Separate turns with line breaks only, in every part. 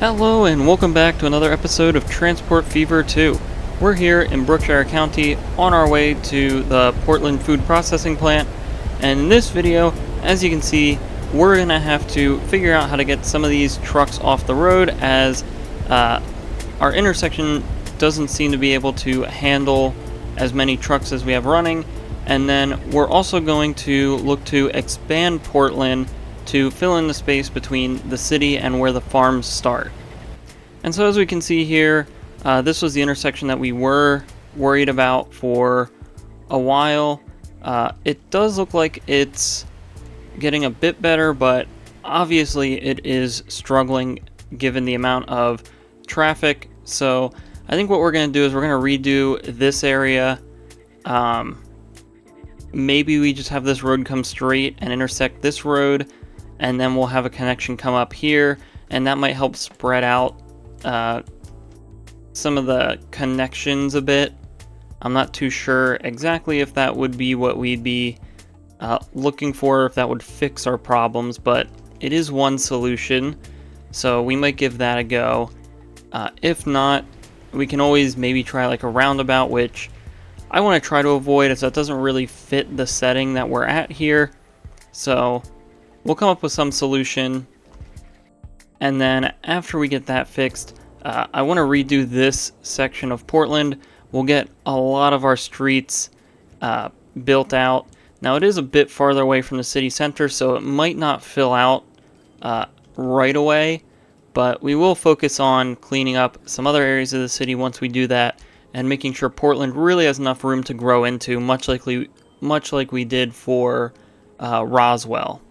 Hello and welcome back to another episode of Transport Fever 2. We're here in Brookshire County on our way to the Portland Food Processing Plant, and in this video, as you can see, we're going to have to figure out how to get some of these trucks off the road as our intersection doesn't seem to be able to handle as many trucks as we have running, and then we're also going to look to expand Portland to fill in the space between the city and where the farms start. And so as we can see here, this was the intersection that we were worried about for a while. It does look like it's getting a bit better, but obviously it is struggling given the amount of traffic. So I think what we're going to do is we're going to redo this area. Maybe we just have this road come straight and intersect this road, and then we'll have a connection come up here, and that might help spread out some of the connections a bit. I'm not too sure exactly if that would be what we'd be looking for, if that would fix our problems, but it is one solution, so we might give that a go. If not, we can always maybe try like a roundabout, which I want to try to avoid as that doesn't really fit the setting that we're at here. So we'll come up with some solution, and then after we get that fixed, I want to redo this section of Portland. We'll get a lot of our streets built out. Now it is a bit farther away from the city center, so it might not fill out right away, but we will focus on cleaning up some other areas of the city once we do that, and making sure Portland really has enough room to grow into, much like we did for Roswell.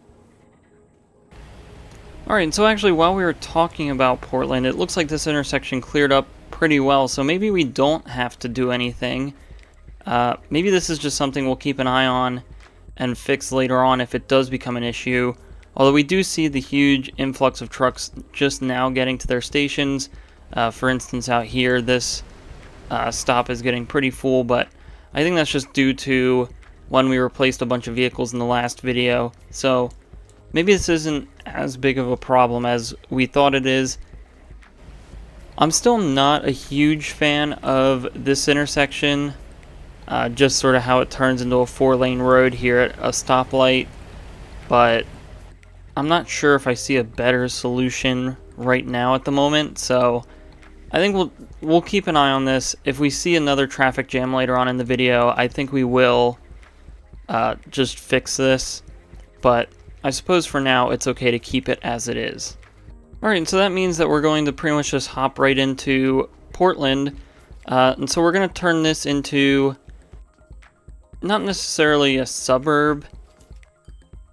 Alright, so actually while we were talking about Portland, it looks like this intersection cleared up pretty well, so maybe we don't have to do anything. Maybe this is just something we'll keep an eye on and fix later on if it does become an issue. Although we do see the huge influx of trucks just now getting to their stations. For instance, out here, this stop is getting pretty full, but I think that's just due to when we replaced a bunch of vehicles in the last video. So maybe this isn't as big of a problem as we thought it is. I'm still not a huge fan of this intersection, just sort of how it turns into a 4-lane road here at a stoplight, but I'm not sure if I see a better solution right now at the moment, so I think we'll keep an eye on this. If we see another traffic jam later on in the video, I think we will just fix this, but I suppose for now it's okay to keep it as it is. Alright, so that means that we're going to pretty much just hop right into Portland, and so we're going to turn this into not necessarily a suburb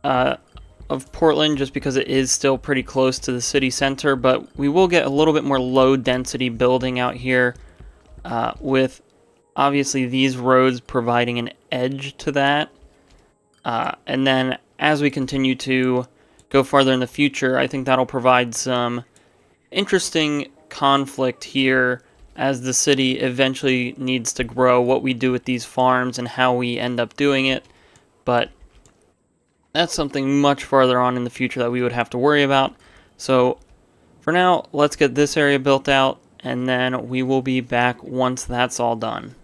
of Portland, just because it is still pretty close to the city center, but we will get a little bit more low density building out here, with obviously these roads providing an edge to that, and then as we continue to go farther in the future, I think that'll provide some interesting conflict here as the city eventually needs to grow, what we do with these farms and how we end up doing it. But that's something much farther on in the future that we would have to worry about. So for now, let's get this area built out, and then we will be back once that's all done.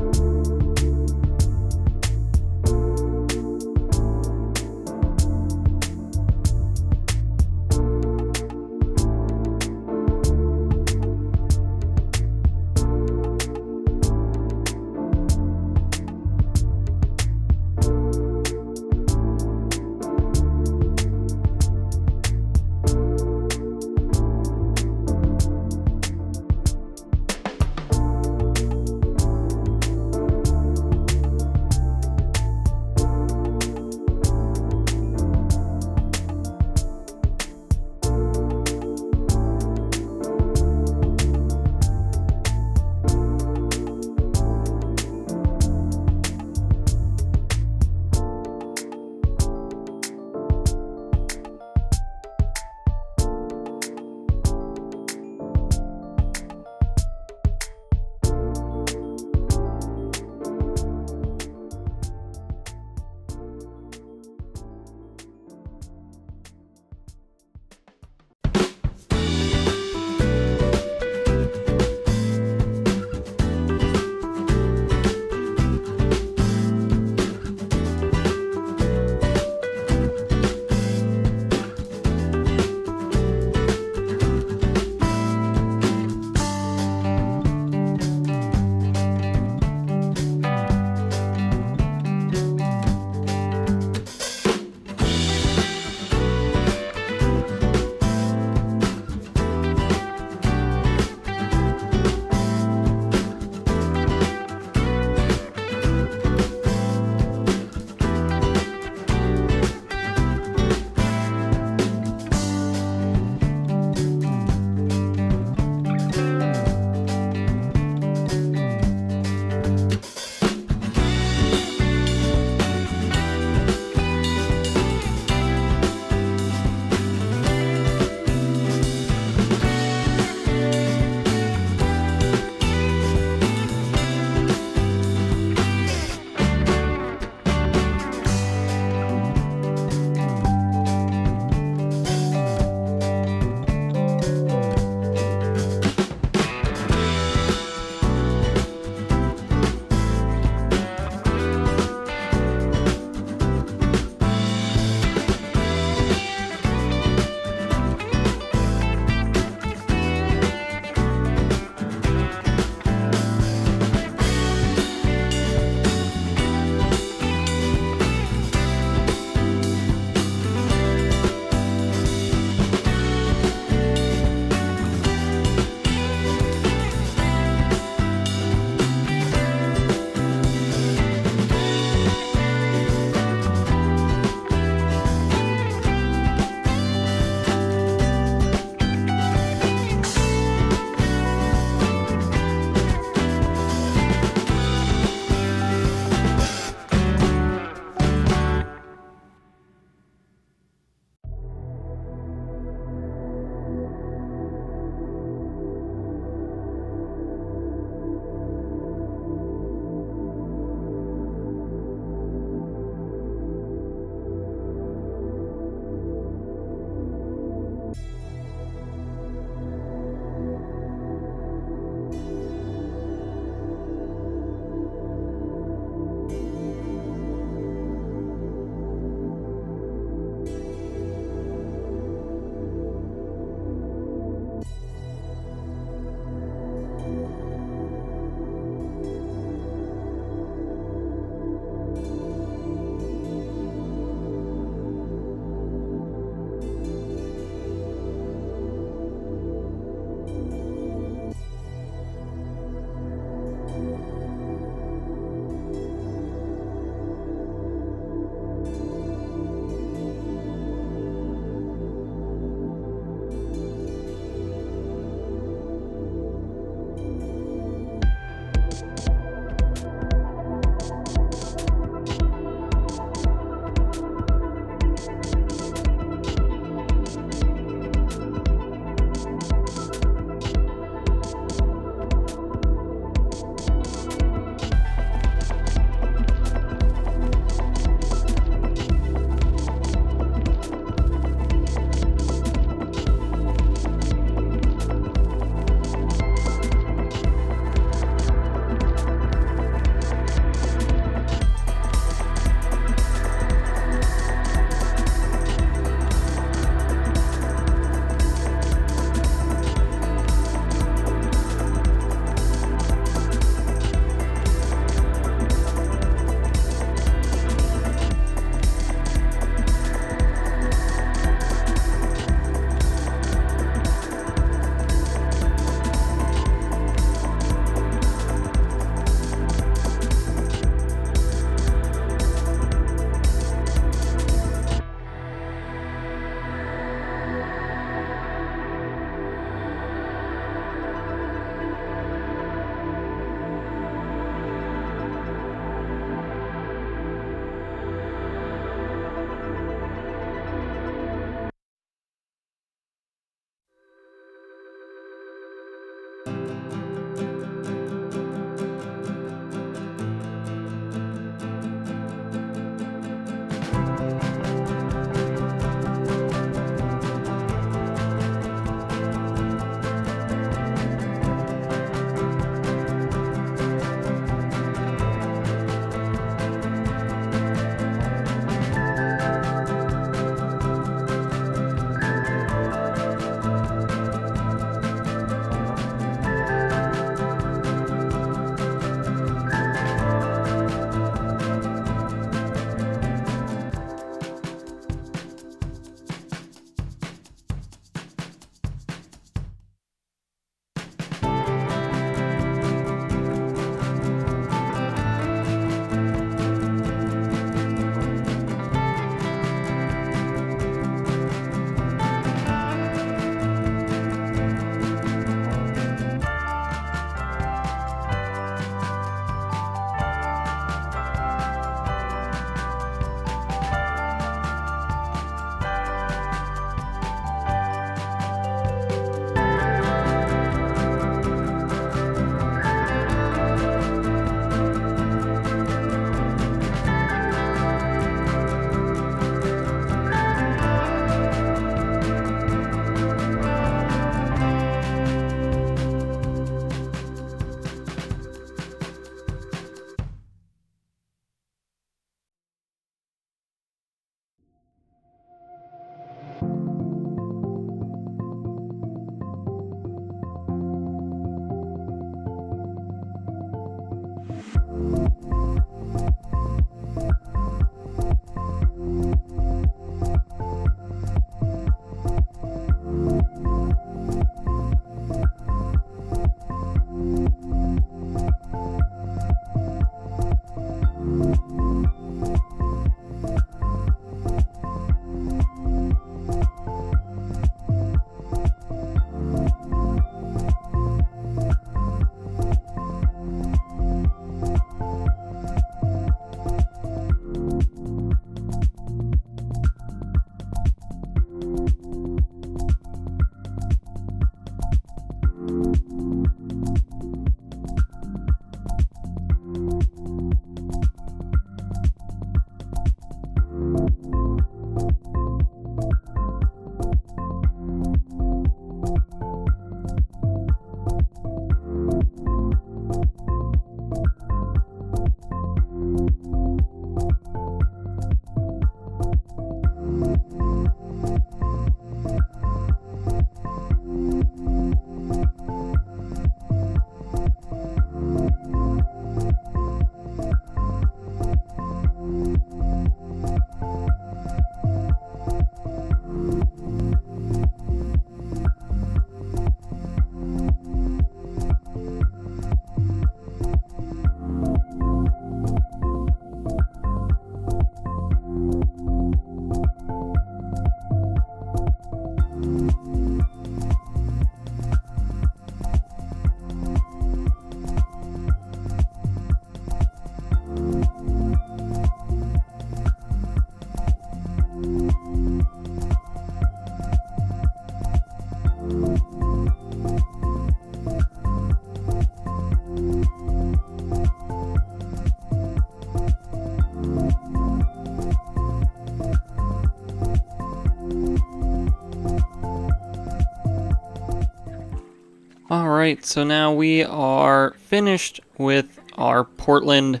Alright, so now we are finished with our Portland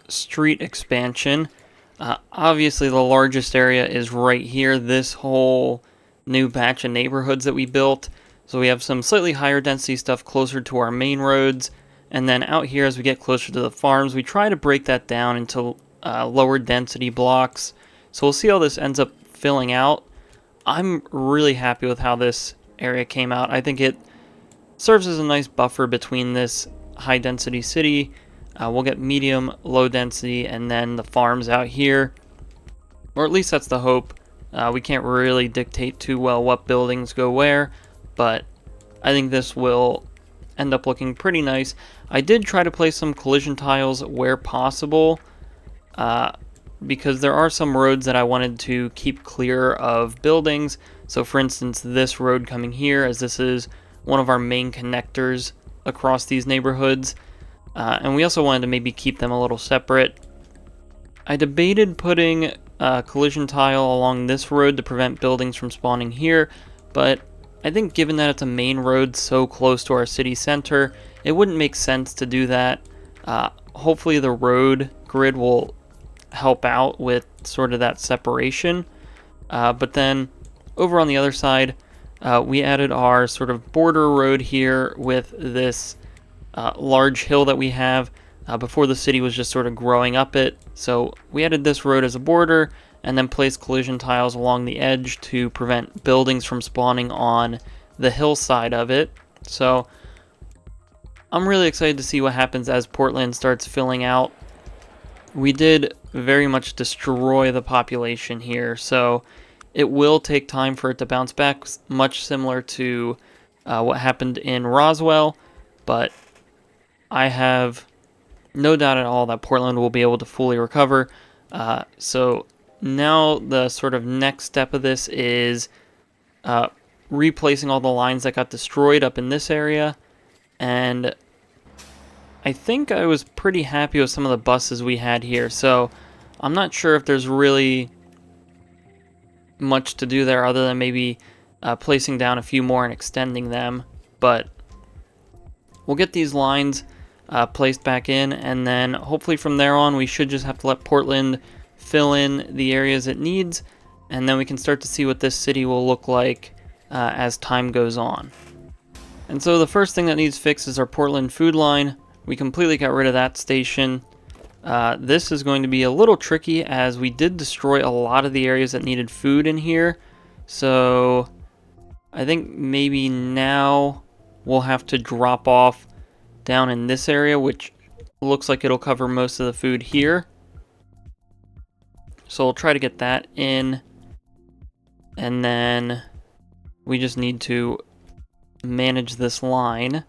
street expansion. Obviously the largest area is right here, this whole new batch of neighborhoods that we built. So we have some slightly higher density stuff closer to our main roads, and then out here as we get closer to the farms, we try to break that down into lower density blocks. So we'll see how this ends up filling out. I'm really happy with how this area came out. I think it serves as a nice buffer between this high density city. We'll get medium, low density, and then the farms out here. Or at least that's the hope. We can't really dictate too well what buildings go where, but I think this will end up looking pretty nice. I did try to place some collision tiles where possible, because there are some roads that I wanted to keep clear of buildings. So for instance, this road coming here, as this is one of our main connectors across these neighborhoods, and we also wanted to maybe keep them a little separate. I debated putting a collision tile along this road to prevent buildings from spawning here, but I think given that it's a main road so close to our city center, it wouldn't make sense to do that. Hopefully the road grid will help out with sort of that separation. But then over on the other side, we added our sort of border road here with this large hill that we have. Before the city was just sort of growing up it. So we added this road as a border and then placed collision tiles along the edge to prevent buildings from spawning on the hillside of it. So I'm really excited to see what happens as Portland starts filling out. We did very much destroy the population here, so it will take time for it to bounce back, much similar to what happened in Roswell, but I have no doubt at all that Portland will be able to fully recover. So now the sort of next step of this is replacing all the lines that got destroyed up in this area, and I think I was pretty happy with some of the buses we had here, so I'm not sure if there's really much to do there other than maybe placing down a few more and extending them, but we'll get these lines placed back in, and then hopefully from there on we should just have to let Portland fill in the areas it needs, and then we can start to see what this city will look like as time goes on. And so the first thing that needs fixed is our Portland food line. We completely got rid of that station. This is going to be a little tricky as we did destroy a lot of the areas that needed food in here, so I think maybe now we'll have to drop off down in this area, which looks like it'll cover most of the food here. So we'll try to get that in, and then we just need to manage this line,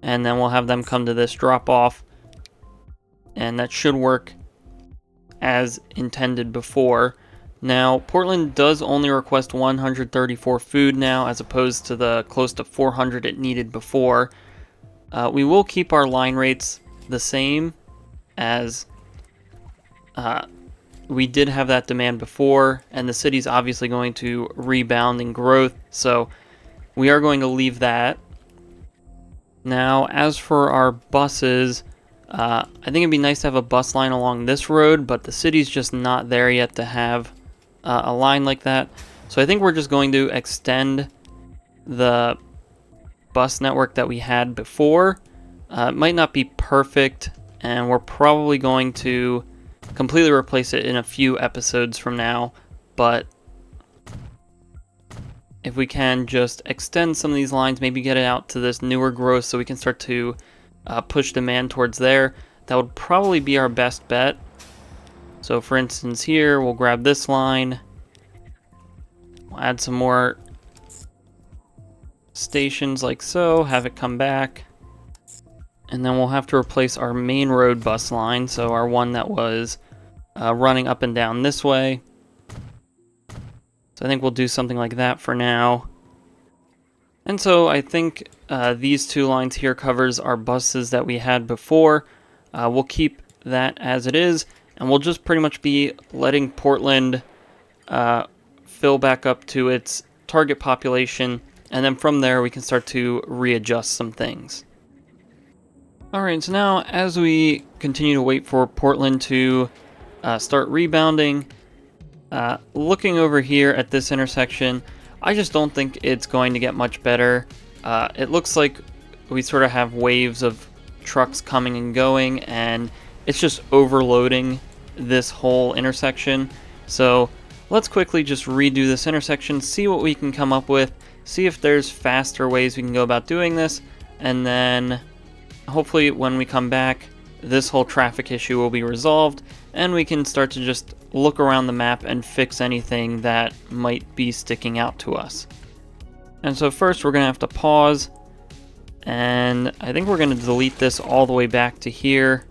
and then we'll have them come to this drop off, and that should work as intended before. Now Portland does only request 134 food now, as opposed to the close to 400 it needed before. We will keep our line rates the same, as we did have that demand before, and the city's obviously going to rebound in growth, so we are going to leave that. Now, as for our buses, I think it'd be nice to have a bus line along this road, but the city's just not there yet to have a line like that. So I think we're just going to extend the bus network that we had before. It might not be perfect, and we're probably going to completely replace it in a few episodes from now, but if we can just extend some of these lines, maybe get it out to this newer growth so we can start to push demand towards there, that would probably be our best bet. So for instance here, we'll grab this line, we'll add some more stations like so, have it come back, and then we'll have to replace our main road bus line, so our one that was running up and down this way. So I think we'll do something like that for now. And so I think these two lines here covers our buses that we had before. We'll keep that as it is, and we'll just pretty much be letting Portland fill back up to its target population and then from there we can start to readjust some things. Alright, so now as we continue to wait for Portland to start rebounding, looking over here at this intersection, I just don't think it's going to get much better. It looks like we sort of have waves of trucks coming and going, and it's just overloading this whole intersection. So let's quickly just redo this intersection, see what we can come up with, see if there's faster ways we can go about doing this, and then hopefully when we come back, this whole traffic issue will be resolved, and we can start to just look around the map and fix anything that might be sticking out to us. And so first we're going to have to pause, and I think we're going to delete this all the way back to here.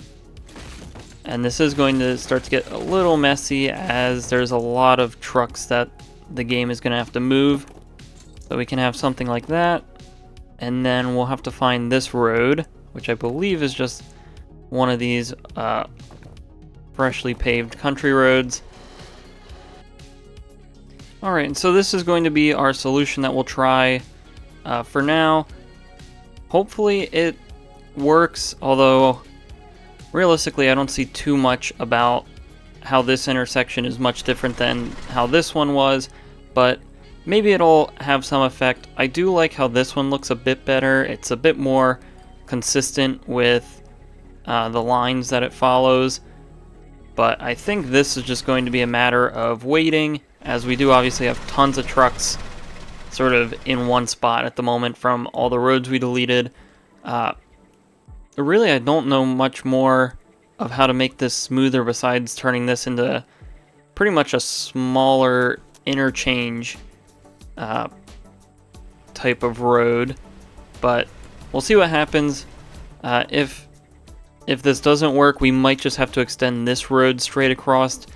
And this is going to start to get a little messy as there's a lot of trucks that the game is going to have to move. So we can have something like that, and then we'll have to find this road, which I believe is just one of these freshly paved country roads. Alright, and so this is going to be our solution that we'll try for now. Hopefully it works, although realistically I don't see too much about how this intersection is much different than how this one was, but maybe it'll have some effect. I do like how this one looks a bit better. It's a bit more consistent with the lines that it follows, but I think this is just going to be a matter of waiting, as we do obviously have tons of trucks sort of in one spot at the moment from all the roads we deleted. Really, I don't know much more of how to make this smoother besides turning this into pretty much a smaller interchange type of road, but we'll see what happens. If this doesn't work, we might just have to extend this road straight across,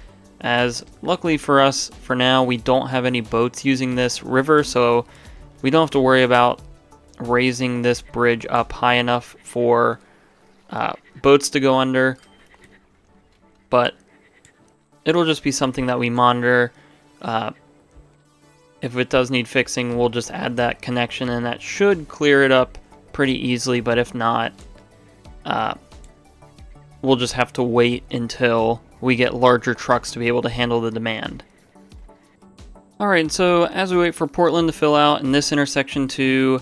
as luckily for us, for now, we don't have any boats using this river, so we don't have to worry about raising this bridge up high enough for boats to go under, but it'll just be something that we monitor. If it does need fixing, we'll just add that connection, and that should clear it up pretty easily, but if not, we'll just have to wait until we get larger trucks to be able to handle the demand. Alright, so as we wait for Portland to fill out and this intersection to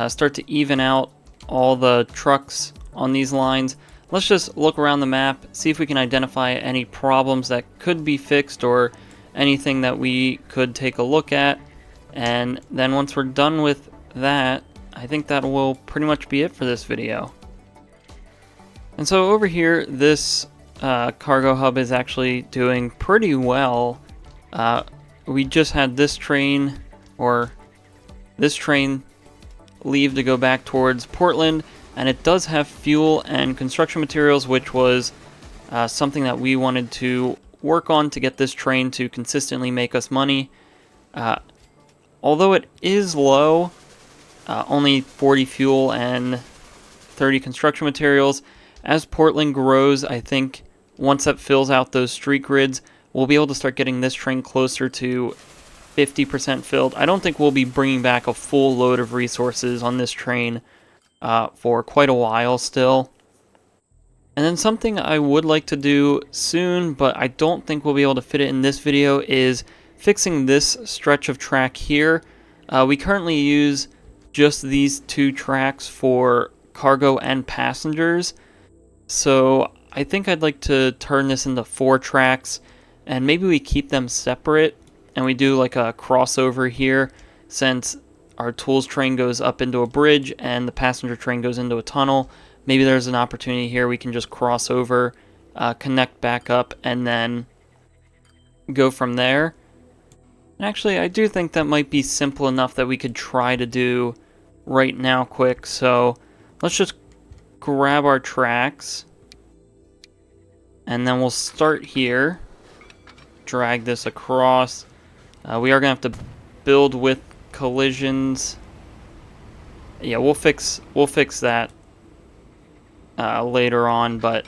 start to even out all the trucks on these lines, let's just look around the map, see if we can identify any problems that could be fixed or anything that we could take a look at. And then once we're done with that, I think that will pretty much be it for this video. And so over here, this cargo hub is actually doing pretty well. We just had this train leave to go back towards Portland, and it does have fuel and construction materials, which was something that we wanted to work on to get this train to consistently make us money. Although it is low, only 40 fuel and 30 construction materials, as Portland grows, I think once that fills out those street grids, we'll be able to start getting this train closer to 50% filled. I don't think we'll be bringing back a full load of resources on this train for quite a while still. And then something I would like to do soon, but I don't think we'll be able to fit it in this video, is fixing this stretch of track here. We currently use just these two tracks for cargo and passengers, so I think I'd like to turn this into 4 tracks, and maybe we keep them separate and we do like a crossover here, since our tools train goes up into a bridge and the passenger train goes into a tunnel. Maybe there's an opportunity here we can just cross over, connect back up, and then go from there. And actually, I do think that might be simple enough that we could try to do right now quick. So let's just grab our tracks, and then we'll start here, drag this across. We are going to have to build with collisions. Yeah, we'll fix that later on, but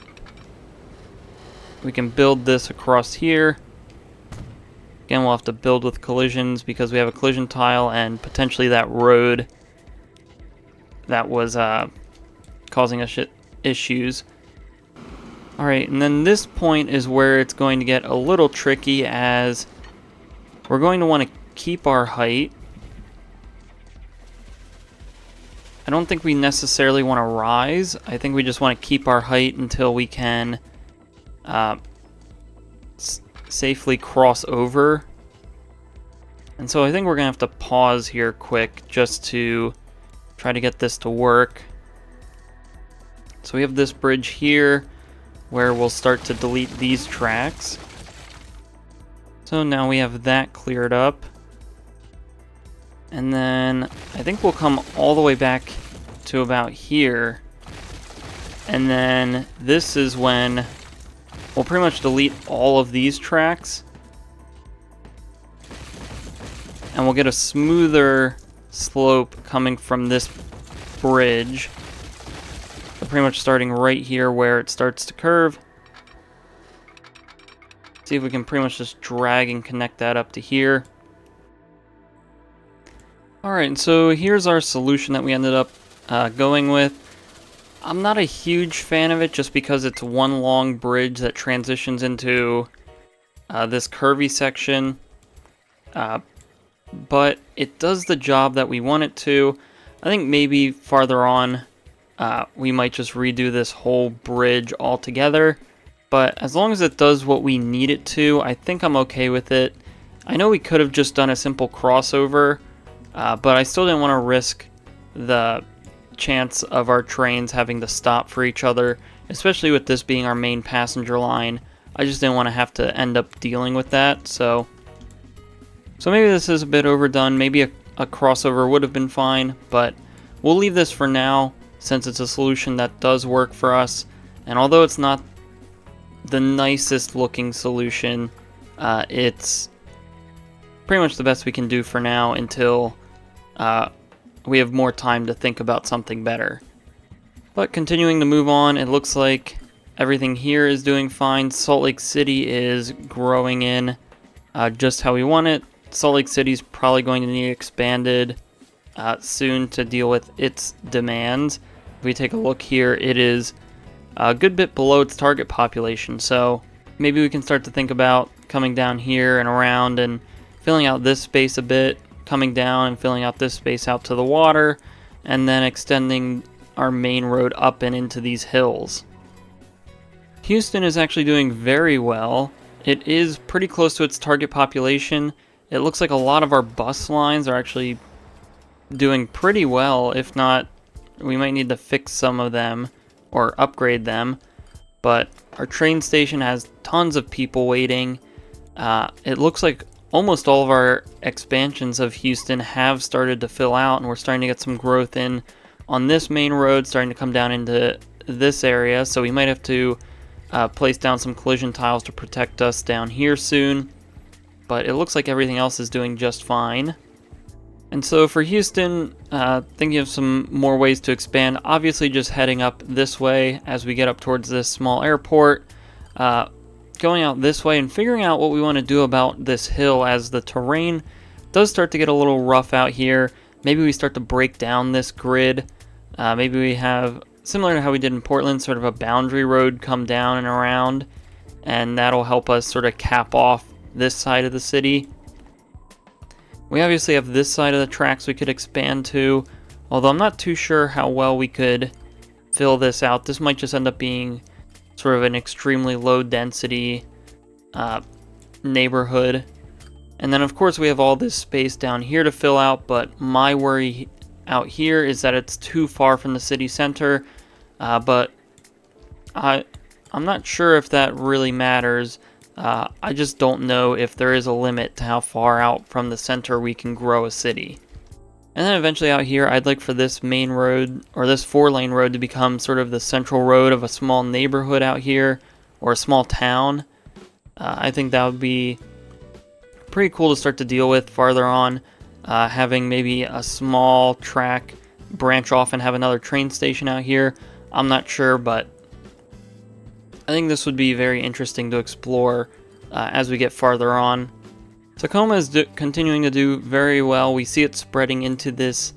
we can build this across here. Again, we'll have to build with collisions because we have a collision tile and potentially that road that was causing us issues. Alright, and then this point is where it's going to get a little tricky, as we're going to want to keep our height. I don't think we necessarily want to rise. I think we just want to keep our height until we can safely cross over. And so I think we're going to have to pause here quick just to try to get this to work. So we have this bridge here where we'll start to delete these tracks. So now we have that cleared up. And then I think we'll come all the way back to about here. And then this is when we'll pretty much delete all of these tracks. And we'll get a smoother slope coming from this bridge. So pretty much starting right here where it starts to curve. See if we can pretty much just drag and connect that up to here. Alright, and so here's our solution that we ended up going with. I'm not a huge fan of it just because it's one long bridge that transitions into this curvy section. But it does the job that we want it to. I think maybe farther on we might just redo this whole bridge altogether. But as long as it does what we need it to, I think I'm okay with it. I know we could have just done a simple crossover, but I still didn't want to risk the chance of our trains having to stop for each other, especially with this being our main passenger line. I just didn't want to have to end up dealing with that, so maybe this is a bit overdone. Maybe a crossover would have been fine, but we'll leave this for now since it's a solution that does work for us. And although it's not the nicest looking solution, it's pretty much the best we can do for now until we have more time to think about something better. But continuing to move on, it looks like everything here is doing fine. Salt Lake City is growing in just how we want it. Salt Lake City is probably going to need expanded soon to deal with its demands. If we take a look here, it is a good bit below its target population, so maybe we can start to think about coming down here and around and filling out this space a bit, coming down and filling out this space out to the water, and then extending our main road up and into these hills. Houston is actually doing very well. It is pretty close to its target population. It looks like a lot of our bus lines are actually doing pretty well. If not, we might need to fix some of them or upgrade them. But our train station has tons of people waiting. It looks like almost all of our expansions of Houston have started to fill out, and we're starting to get some growth in on this main road, starting to come down into this area. So we might have to place down some collision tiles to protect us down here soon. But it looks like everything else is doing just fine. And so for Houston, thinking of some more ways to expand, obviously just heading up this way as we get up towards this small airport, going out this way and figuring out what we want to do about this hill as the terrain does start to get a little rough out here. Maybe we start to break down this grid. Maybe we have, similar to how we did in Portland, sort of a boundary road come down and around, and that'll help us sort of cap off this side of the city. We obviously have this side of the tracks we could expand to, although I'm not too sure how well we could fill this out. This might just end up being sort of an extremely low density neighborhood. And then of course we have all this space down here to fill out, but my worry out here is that it's too far from the city center, but I'm not sure if that really matters. I just don't know if there is a limit to how far out from the center we can grow a city. And then eventually out here, I'd like for this main road, or this 4-lane road, to become sort of the central road of a small neighborhood out here, or a small town. I think that would be pretty cool to start to deal with farther on, having maybe a small track branch off and have another train station out here. I'm not sure, but I think this would be very interesting to explore as we get farther on. Tacoma is continuing to do very well. We see it spreading into this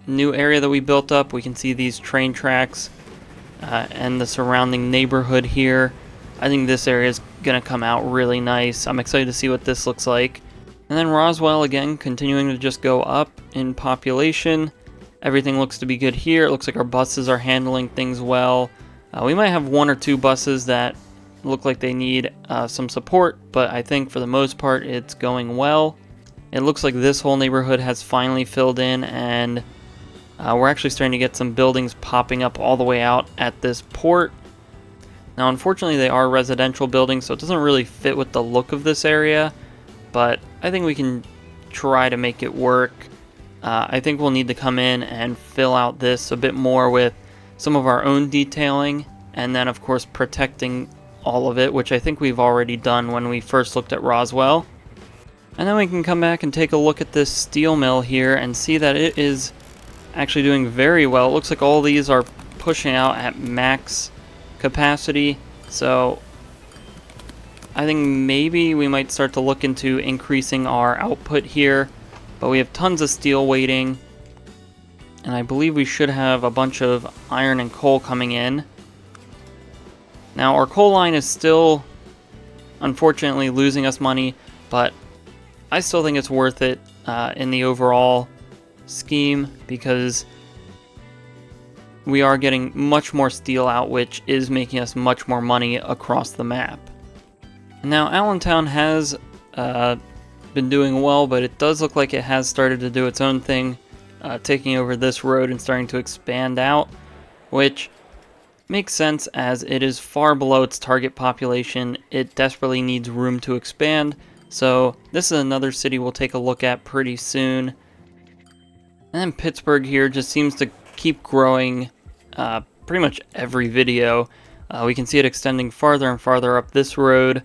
new area that we built up. We can see these train tracks and the surrounding neighborhood here. I think this area is going to come out really nice. I'm excited to see what this looks like. And then Roswell, again, continuing to just go up in population. Everything looks to be good here. It looks like our buses are handling things well. We might have one or two buses that look like they need some support, but I think for the most part it's going well. It looks like this whole neighborhood has finally filled in, and we're actually starting to get some buildings popping up all the way out at this port. Now, unfortunately, they are residential buildings, so it doesn't really fit with the look of this area, but I think we can try to make it work. I think we'll need to come in and fill out this a bit more with some of our own detailing, and then, of course, protecting all of it, which I think we've already done when we first looked at Roswell. And then we can come back and take a look at this steel mill here and see that it is actually doing very well. It looks like all these are pushing out at max capacity, so I think maybe we might start to look into increasing our output here, but we have tons of steel waiting, and I believe we should have a bunch of iron and coal coming in. Now, our coal line is still, unfortunately, losing us money, but I still think it's worth it in the overall scheme, because we are getting much more steel out, which is making us much more money across the map. Now, Allentown has been doing well, but it does look like it has started to do its own thing, taking over this road and starting to expand out, which makes sense as it is far below its target population. It desperately needs room to expand, so this is another city we'll take a look at pretty soon. And then Pittsburgh here just seems to keep growing pretty much every video. We can see it extending farther and farther up this road.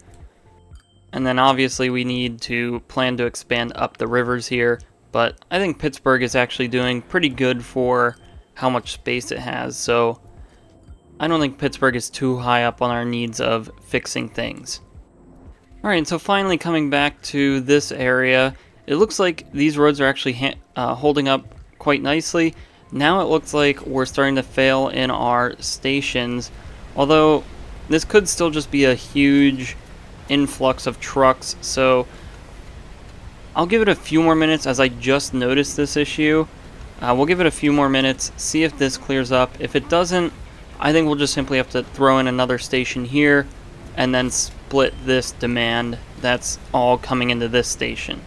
And then obviously we need to plan to expand up the rivers here. But I think Pittsburgh is actually doing pretty good for how much space it has. So I don't think Pittsburgh is too high up on our needs of fixing things. Alright, so finally coming back to this area, it looks like these roads are actually holding up quite nicely. Now it looks like we're starting to fail in our stations, although this could still just be a huge influx of trucks, so I'll give it a few more minutes as I just noticed this issue. We'll give it a few more minutes, see if this clears up. If it doesn't, I think we'll just simply have to throw in another station here and then split this demand that's all coming into this station.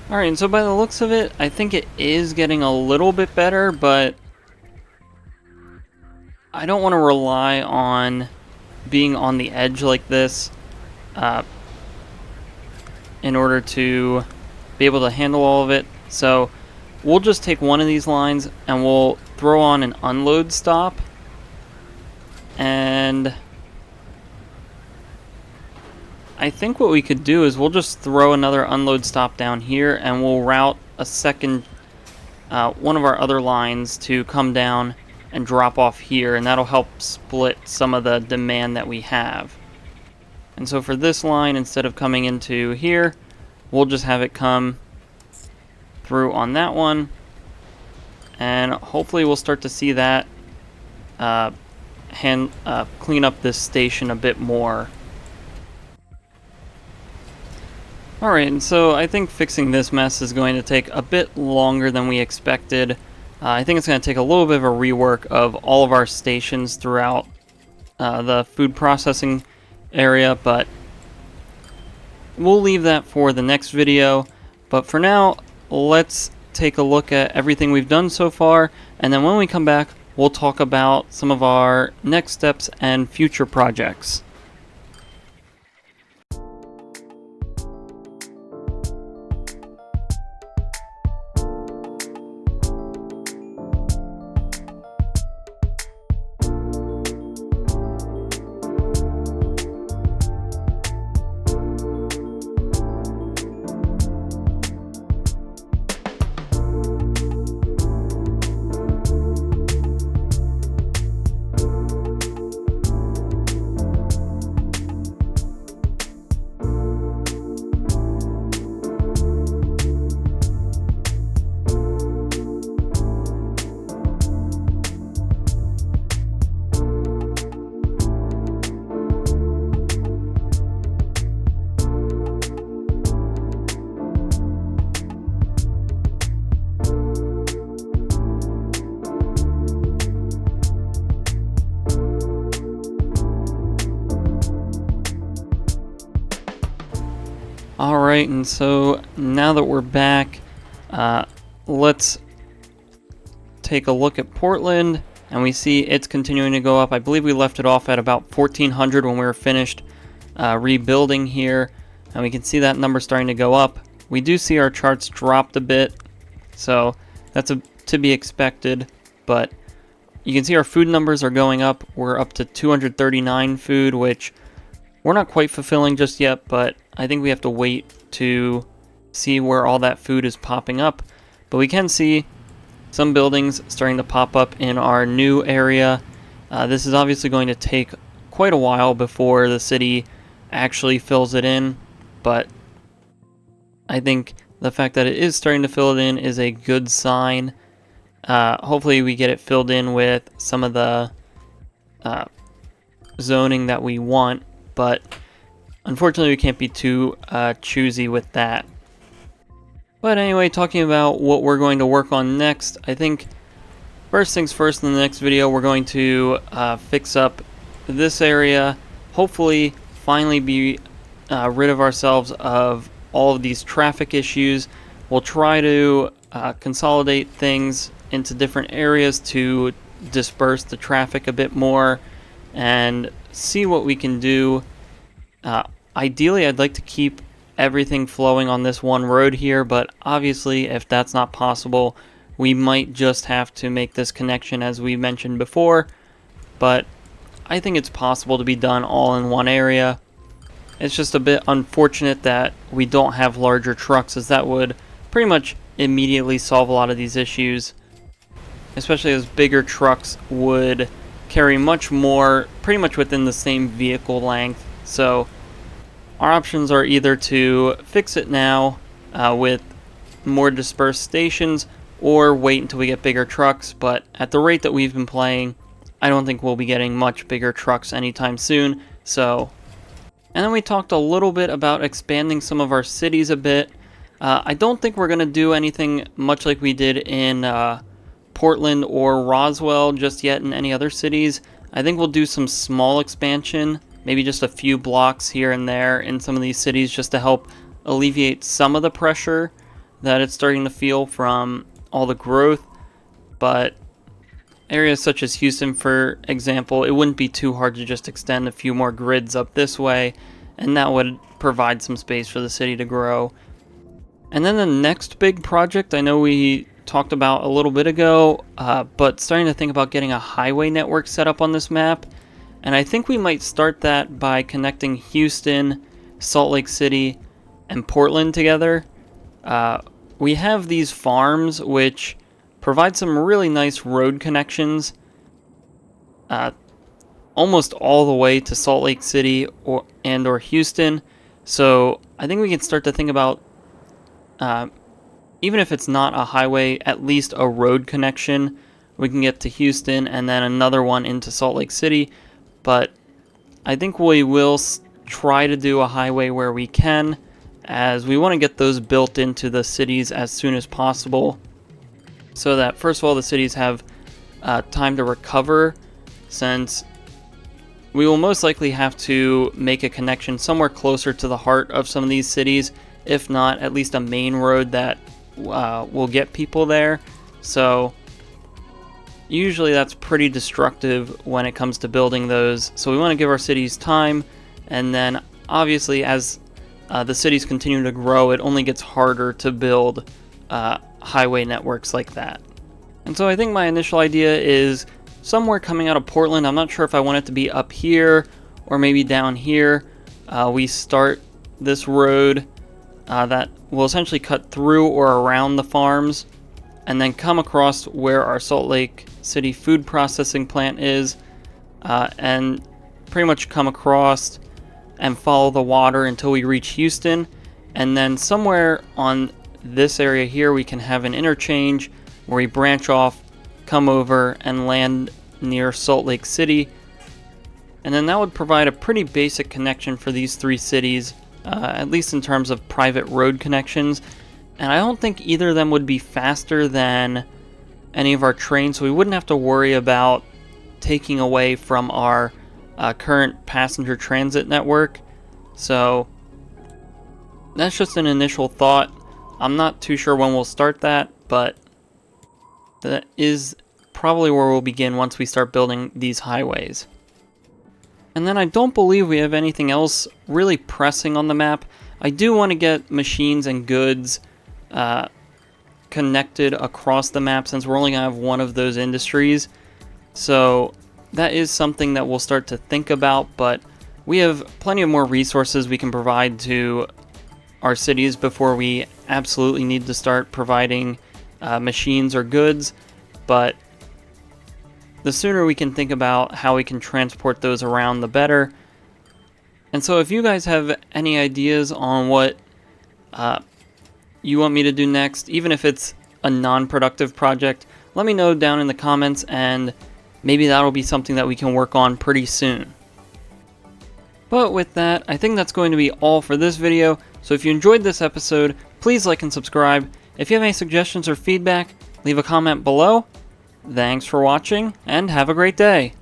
Alright, and so by the looks of it, I think it is getting a little bit better, but I don't want to rely on being on the edge like this in order to be able to handle all of it. So we'll just take one of these lines and we'll throw on an unload stop, and I think what we could do is we'll just throw another unload stop down here, and we'll route a second one of our other lines to come down and drop off here, and that'll help split some of the demand that we have. And so for this line, instead of coming into here, we'll just have it come through on that one, and hopefully we'll start to see that clean up this station a bit more. Alright, and so I think fixing this mess is going to take a bit longer than we expected. I think it's going to take a little bit of a rework of all of our stations throughout the food processing area, but we'll leave that for the next video. But for now, let's take a look at everything we've done so far, and then when we come back, we'll talk about some of our next steps and future projects. Alright, and so now that we're back, let's take a look at Portland, and we see it's continuing to go up. I believe we left it off at about 1,400 when we were finished rebuilding here, and we can see that number starting to go up. We do see our charts dropped a bit, so that's to be expected, but you can see our food numbers are going up. We're up to 239 food, which we're not quite fulfilling just yet, but I think we have to wait to see where all that food is popping up. But we can see some buildings starting to pop up in our new area. This is obviously going to take quite a while before the city actually fills it in, but I think the fact that it is starting to fill it in is a good sign. Hopefully we get it filled in with some of the zoning that we want, but unfortunately we can't be too choosy with that. But anyway, talking about what we're going to work on next, I think first things first, in the next video we're going to fix up this area, hopefully finally be rid of ourselves of all of these traffic issues. We'll try to consolidate things into different areas to disperse the traffic a bit more and see what we can do. Ideally, I'd like to keep everything flowing on this one road here, but obviously if that's not possible, we might just have to make this connection as we mentioned before, but I think it's possible to be done all in one area. It's just a bit unfortunate that we don't have larger trucks, as that would pretty much immediately solve a lot of these issues, especially as bigger trucks would carry much more pretty much within the same vehicle length. So our options are either to fix it now with more dispersed stations, or wait until we get bigger trucks, but at the rate that we've been playing, I don't think we'll be getting much bigger trucks anytime soon. So, and then we talked a little bit about expanding some of our cities a bit. I don't think we're going to do anything much like we did in Portland or Roswell just yet in any other cities. I think we'll do some small expansion, maybe just a few blocks here and there in some of these cities, just to help alleviate some of the pressure that it's starting to feel from all the growth. But areas such as Houston, for example, it wouldn't be too hard to just extend a few more grids up this way, and that would provide some space for the city to grow. And then the next big project, I know we talked about a little bit ago, but starting to think about getting a highway network set up on this map. And I think we might start that by connecting Houston, Salt Lake City, and Portland together. We have these farms which provide some really nice road connections almost all the way to Salt Lake City or Houston. So I think we can start to think about, even if it's not a highway, at least a road connection. We can get to Houston and then another one into Salt Lake City. But I think we will try to do a highway where we can, as we want to get those built into the cities as soon as possible, so that first of all the cities have time to recover, since we will most likely have to make a connection somewhere closer to the heart of some of these cities, if not at least a main road that will get people there. So usually that's pretty destructive when it comes to building those, so we want to give our cities time, and then obviously as the cities continue to grow, it only gets harder to build highway networks like that. And so I think my initial idea is somewhere coming out of Portland. I'm not sure if I want it to be up here or maybe down here. We start this road that will essentially cut through or around the farms, and then come across where our Salt Lake City food processing plant is, and pretty much come across and follow the water until we reach Houston. And then somewhere on this area here we can have an interchange where we branch off, come over, and land near Salt Lake City. And then that would provide a pretty basic connection for these three cities, at least in terms of private road connections. And I don't think either of them would be faster than any of our trains, so we wouldn't have to worry about taking away from our current passenger transit network. So that's just an initial thought. I'm not too sure when we'll start that, but that is probably where we'll begin once we start building these highways. And then I don't believe we have anything else really pressing on the map. I do want to get machines and goods connected across the map, since we're only going to have one of those industries. So that is something that we'll start to think about, but we have plenty of more resources we can provide to our cities before we absolutely need to start providing machines or goods. But the sooner we can think about how we can transport those around, the better. And so if you guys have any ideas on what you want me to do next, even if it's a non-productive project, let me know down in the comments, and maybe that'll be something that we can work on pretty soon. But with that, I think that's going to be all for this video. So if you enjoyed this episode, please like and subscribe. If you have any suggestions or feedback, leave a comment below. Thanks for watching, and have a great day.